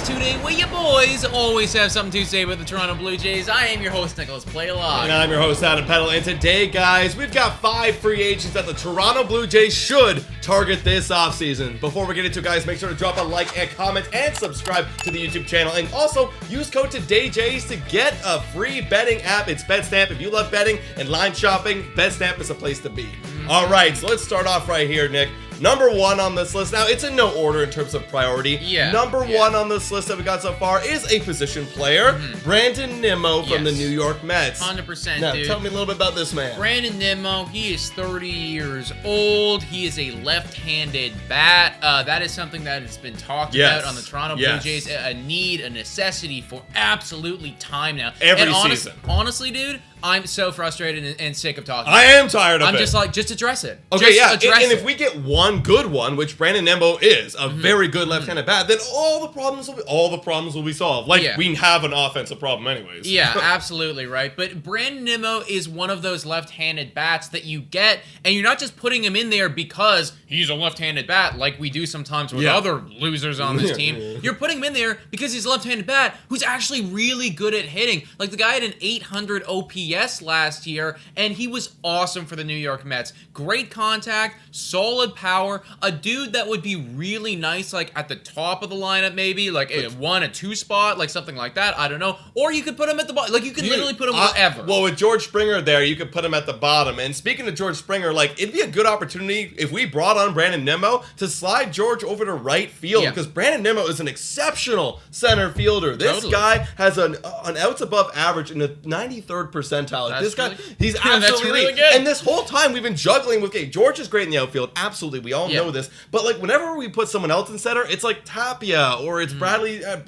Jays today, where you boys always have something to say about the Toronto Blue Jays. I am your host, Nicholas Playalog. And I'm your host, Adam Peddle. And today, guys, we've got 5 free agents that the Toronto Blue Jays should target this offseason. Before we get into it, guys, make sure to drop a like and comment and subscribe to the YouTube channel. And also, use code TODAYJAYS to get a free betting app. It's Betstamp. If you love betting and line shopping, Betstamp is a place to be. All right, so let's start off right here, Nick. Number 1 on this list. Now, it's in no order in terms of priority. Number 1 on this list that we got so far is a position player, Brandon Nimmo from the New York Mets. 100%, now, dude. tell me a little bit about this man. Brandon Nimmo, he is 30 years old. He is a left-handed bat. That is something that has been talked about on the Toronto Blue Jays. A need, a necessity for absolutely time now. Every season. Honestly, dude, I'm so frustrated and sick of talking. I am tired of it. I'm just like, just address it. Okay, just and if we get one good one, which Brandon Nimmo is, a very good left-handed bat, then all the problems will be solved. Like, we have an offensive problem anyways. Yeah, absolutely, right? But Brandon Nimmo is one of those left-handed bats that you get, and you're not just putting him in there because he's a left-handed bat like we do sometimes with other losers on this team. You're putting him in there because he's a left-handed bat who's actually really good at hitting. Like, the guy had an 800 OPS last year, and he was awesome for the New York Mets. Great contact, solid power, a dude that would be really nice, like, at the top of the lineup, maybe, like a 1, a 2 spot, like something like that, I don't know. Or you could put him at the bottom, like, you could literally put him wherever. Well, with George Springer there, you could put him at the bottom. And speaking of George Springer, like, it'd be a good opportunity if we brought on Brandon Nimmo to slide George over to right field, because Brandon Nimmo is an exceptional center fielder. This guy has an outs above average in the 93rd percentile. This guy, he's absolutely really good. And this whole time we've been juggling with, George is great in the outfield, absolutely, we all know this. But like whenever we put someone else in center, it's like Tapia or it's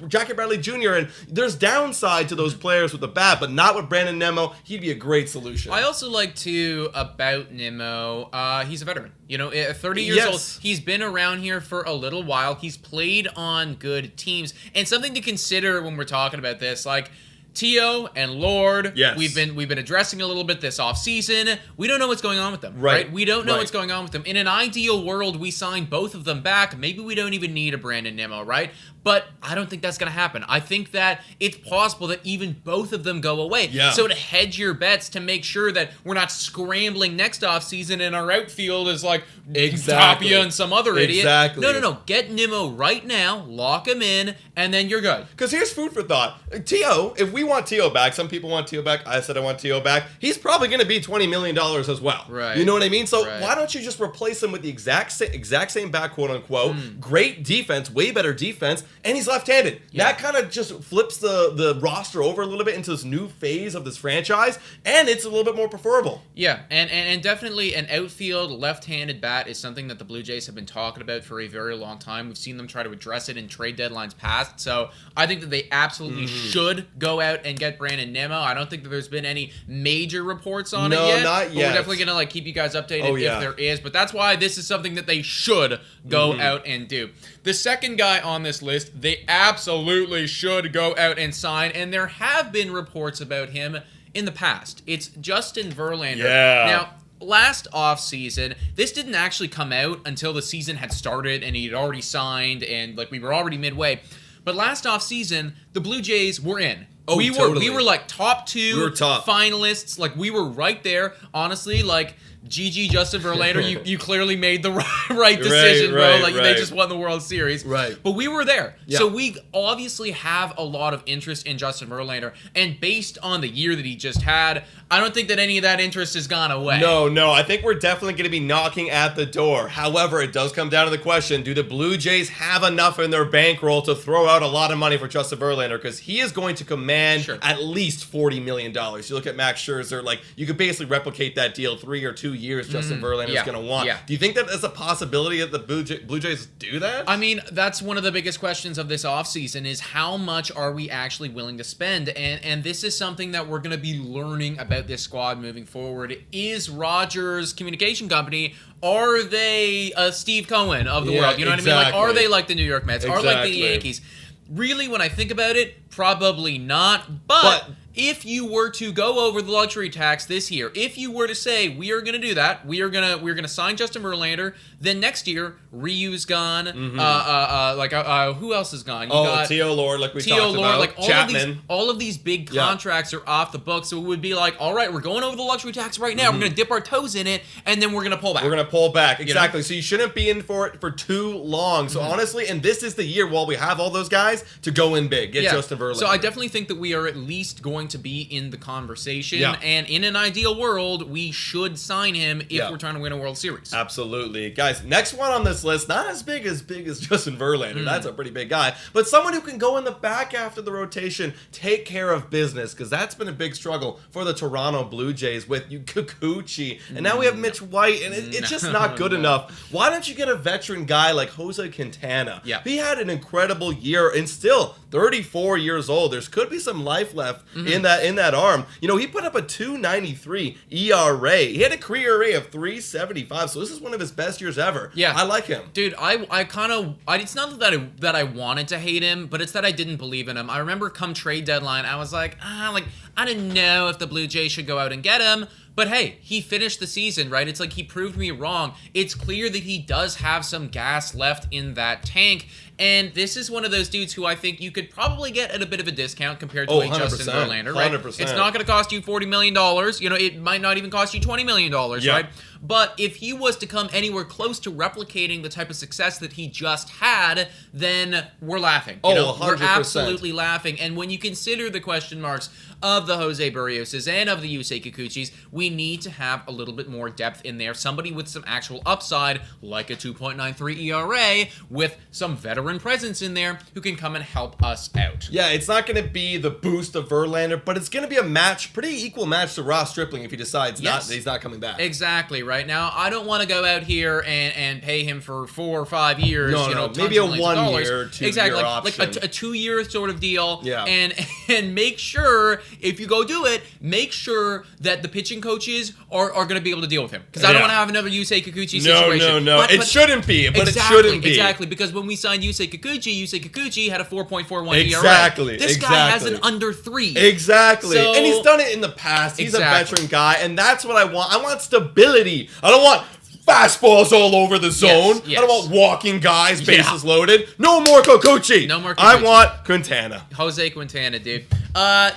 Jackie Bradley Jr. And there's downside to those players with the bat, but not with Brandon Nimmo. He'd be a great solution. I also like to about Nimmo. He's a veteran. You know, 30 years old. He's been around here for a little while. He's played on good teams, and something to consider when we're talking about this, like, Tio and Lord, we've been addressing a little bit this offseason. We don't know what's going on with them, right? We don't know what's going on with them. In an ideal world, we sign both of them back. Maybe we don't even need a Brandon Nimmo, right? But I don't think that's going to happen. I think that it's possible that even both of them go away. So to hedge your bets, to make sure that we're not scrambling next offseason and our outfield is like Tapia and some other idiot. No. Get Nimmo right now, lock him in, and then you're good. Because here's food for thought. Tio, if we want Tio back, some people want Tio back, I said I want Tio back, he's probably going to be $20 million as well. Right. You know what I mean? So why don't you just replace him with the exact same back, quote unquote, great defense, way better defense, and he's left-handed. That kind of just flips the roster over a little bit into this new phase of this franchise, and it's a little bit more preferable. Yeah, and definitely an outfield left-handed bat is something that the Blue Jays have been talking about for a very long time. We've seen them try to address it in trade deadlines past, so I think that they absolutely should go out and get Brandon Nimmo. I don't think that there's been any major reports on it yet. No, not yet. We're definitely going to keep you guys updated if there is, but that's why this is something that they should go out and do. The second guy on this list, they absolutely should go out and sign, and there have been reports about him in the past. It's Justin Verlander. Now, last offseason, this didn't actually come out until the season had started and he had already signed and like we were already midway. But last offseason, the Blue Jays were in. We were like top 2 finalists. Like we were right there. Honestly, like GG Justin Verlander, you clearly made the right decision, bro. They just won the World Series. But we were there. So we obviously have a lot of interest in Justin Verlander. And based on the year that he just had, I don't think that any of that interest has gone away. No. I think we're definitely going to be knocking at the door. However, it does come down to the question, do the Blue Jays have enough in their bankroll to throw out a lot of money for Justin Verlander? Because he is going to command at least $40 million. You look at Max Scherzer, like, you could basically replicate that deal 3 or 2 years Justin Verlander is going to want. Do you think that there's a possibility that the Blue Jays do that? I mean, that's one of the biggest questions of this offseason is how much are we actually willing to spend? And this is something that we're going to be learning about this squad moving forward. Is Rogers Communication Company, are they Steve Cohen of the world? You know what I mean? Like, are they like the New York Mets? Are like the Yankees? Really, when I think about it, probably not. But if you were to go over the luxury tax this year, if you were to say we are going to do that, we're gonna sign Justin Verlander, then next year Ryu's gone, who else is gone? You got T.O. Lord, like we T.O. talked Lord, about, like Chapman. all of these big contracts are off the books, so it would be like, all right, we're going over the luxury tax right now. We're going to dip our toes in it, and then we're going to pull back. We're going to pull back, exactly. So you shouldn't be in for it for too long. So honestly, and this is the year while we have all those guys to go in big, get Justin Verlander. So I definitely think that we are at least going to be in the conversation, and in an ideal world, we should sign him if we're trying to win a World Series. Absolutely. Guys, next one on this list, not as big as Justin Verlander. That's a pretty big guy, but someone who can go in the back after the rotation, take care of business, because that's been a big struggle for the Toronto Blue Jays with Kikuchi, and now we have Mitch White, and it's just not good enough. Why don't you get a veteran guy like Jose Quintana? He had an incredible year, and still 34 years old. There could be some life left in that arm. You know, he put up a 2.93 ERA. He had a career ERA of 3.75, so this is one of his best years ever. I like him. Dude, it's not that I wanted to hate him, but it's that I didn't believe in him. I remember come trade deadline, I was like, I didn't know if the Blue Jays should go out and get him. But hey, he finished the season, right? It's like he proved me wrong. It's clear that he does have some gas left in that tank. And this is one of those dudes who I think you could probably get at a bit of a discount compared to a Justin Verlander, right? 100%. It's not going to cost you $40 million. You know, it might not even cost you $20 million, right? But if he was to come anywhere close to replicating the type of success that he just had, then we're laughing. You know, 100%. We're absolutely laughing. And when you consider the question marks of the Jose Barrioses and of the Yusei Kikuchis, we need to have a little bit more depth in there. Somebody with some actual upside, like a 2.93 ERA, with some veteran presence in there who can come and help us out. Yeah, it's not going to be the boost of Verlander, but it's going to be a pretty equal match to Ross Stripling if he decides he's not coming back. Exactly, right? Now, I don't want to go out here and pay him for 4 or 5 years. No, maybe a 1 year, 2 year option. Like a 2-year sort of deal. Yeah. And make sure, if you go do it, make sure that the pitching coaches are going to be able to deal with him. Because I don't want to have another Yusei Kikuchi situation. No. It shouldn't be, but it shouldn't be. Exactly, because when we signed Yusei Kikuchi had a 4.41 ERA. This guy has an under 3. Exactly. So, and he's done it in the past. He's a veteran guy, and that's what I want. I want stability. I don't want fastballs all over the zone. Yes. I don't want walking guys, bases loaded. No more Kikuchi. No more Kikuchi. I want Quintana. Jose Quintana, dude.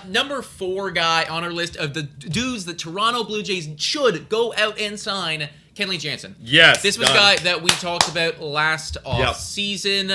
Number 4 guy on our list of the dudes the Toronto Blue Jays should go out and sign, Kenley Jansen. Yes. This was a guy that we talked about last off-season.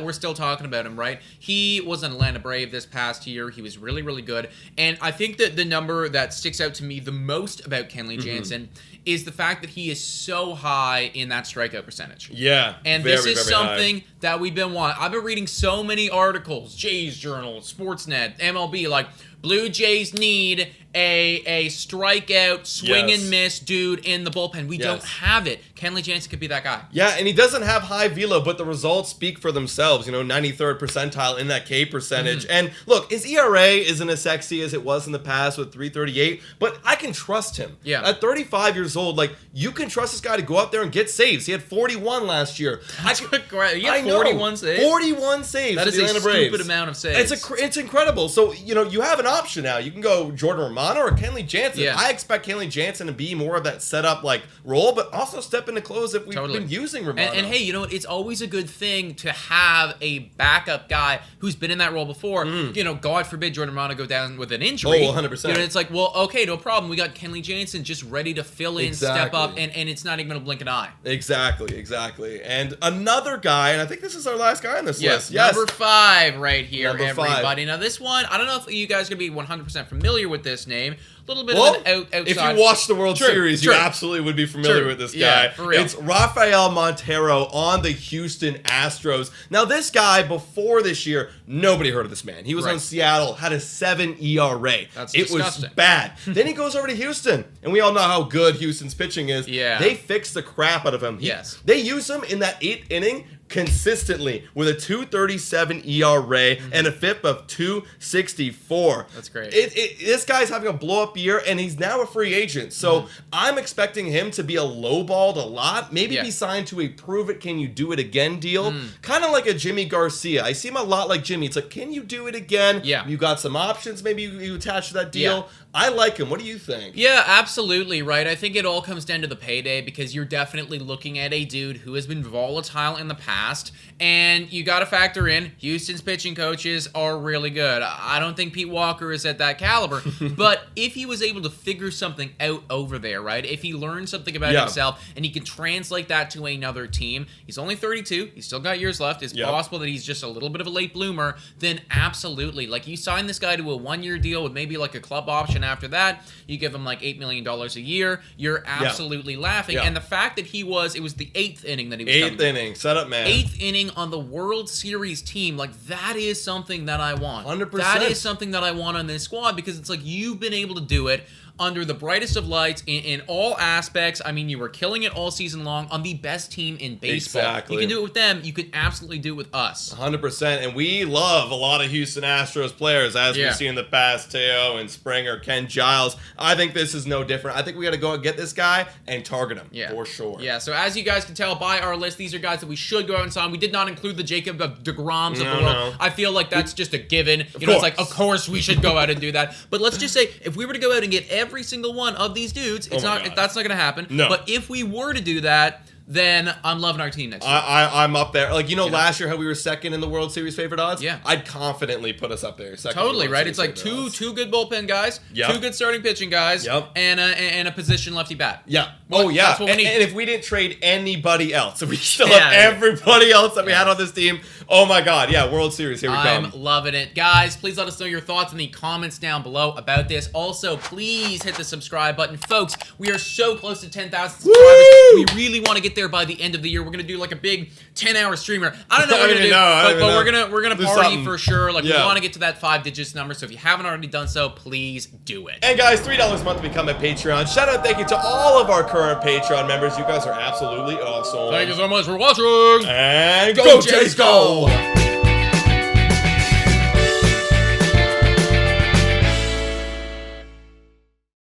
We're still talking about him, right? He was an Atlanta Brave this past year. He was really, really good. And I think that the number that sticks out to me the most about Kenley Jansen is the fact that he is so high in that strikeout percentage. Yeah. And this is something that we've been wanting. I've been reading so many articles, Jays Journal, Sportsnet, MLB, like Blue Jays need a strikeout, swing and miss dude in the bullpen. We don't have it. Kenley Jansen could be that guy. Yeah, and he doesn't have high velo, but the results speak for themselves. You know, 93rd percentile in that K percentage. And look, his ERA isn't as sexy as it was in the past with 3.38, but I can trust him. Yeah. At 35 years old, like, you can trust this guy to go out there and get saves. He had 41 last year. That's great. He had 41 saves. 41 saves. That is a stupid amount of saves. It's incredible. So, you know, you have an option now. You can go Jordan Romano or Kenley Jansen. Yeah. I expect Kenley Jansen to be more of that setup like role, but also step into close if we've been using Romano. And hey, you know what? It's always a good thing to have a backup guy who's been in that role before. You know, God forbid Jordan Romano go down with an injury. 100%. You know, it's like, well, okay, no problem. We got Kenley Jansen just ready to fill in, step up, and it's not even going to blink an eye. Exactly. And another guy, and I think this is our last guy on this list. Yes. Number 5 right here, everybody. 5. Now, this one, I don't know if you guys are going to be 100% familiar with this name. A little bit of an outside. If you watch the World Series, you absolutely would be familiar with this guy. Yeah, for real. It's Rafael Montero on the Houston Astros. Now, this guy, before this year, nobody heard of this man. He was on Seattle, had a 7 ERA. That's disgusting. It was bad. Then he goes over to Houston, and we all know how good Houston's pitching is. Yeah. They fixed the crap out of him. They use him in that 8th inning consistently with a 2.37 ERA and a FIP of 2.64. That's great. This guy's having a blow-up up year, and he's now a free agent. So I'm expecting him to be a lowballed a lot. Maybe be signed to a prove it, can you do it again deal. Kind of like a Jimmy Garcia. I see him a lot like Jimmy. It's like, can you do it again? Yeah. You got some options. Maybe you attach to that deal. Yeah. I like him. What do you think? Yeah, absolutely, right? I think it all comes down to the payday because you're definitely looking at a dude who has been volatile in the past, and you got to factor in Houston's pitching coaches are really good. I don't think Pete Walker is at that caliber, but if he was able to figure something out over there, right? If he learned something about himself and he can translate that to another team, he's only 32, he's still got years left, it's possible that he's just a little bit of a late bloomer, then absolutely. Like, you sign this guy to a one-year deal with maybe like a club option after that, you give him like $8 million a year, you're absolutely laughing. And the fact that it was the 8th inning that he was 8th inning, set up, man. 8th inning on the World Series team, like, that is something that I want. 100%. That is something that I want on this squad because it's like you've been able to do it under the brightest of lights in all aspects. I mean, you were killing it all season long on the best team in baseball. Exactly. You can do it with them. You can absolutely do it with us. 100%. And we love a lot of Houston Astros players, as we've seen in the past. Teo and Springer, Ken Giles. I think this is no different. I think we got to go and get this guy and target him for sure. Yeah, so as you guys can tell by our list, these are guys that we should go out and sign. We did not include the Jacob DeGroms of the world. No. I feel like that's just a given. You know, it's like, of course we should go out and do that. But let's just say, if we were to go out and get every single one of these dudes, that's not going to happen. No. But if we were to do that, then I'm loving our team next year. I'm up there. Like, last year how we were second in the World Series favorite odds? Yeah. I'd confidently put us up there. Second Totally, right? Series It's like two good bullpen guys, two good starting pitching guys, and a position lefty bat. Yeah. That's what we need. And if we didn't trade anybody else, if we still have everybody else that we had on this team, oh my God. Yeah, World Series, here we come. I'm loving it. Guys, please let us know your thoughts in the comments down below about this. Also, please hit the subscribe button. Folks, we are so close to 10,000 subscribers. We really want to get there by the end of the year. We're gonna do like a big 10-hour streamer. I don't know what we're gonna do, but we're gonna party for sure. Like, we want to get to that 5-digit number. So if you haven't already done so, please do it. And guys, $3 a month to become a Patreon. Shout out, thank you to all of our current Patreon members. You guys are absolutely awesome. Thank you so much for watching. And go Jays, go!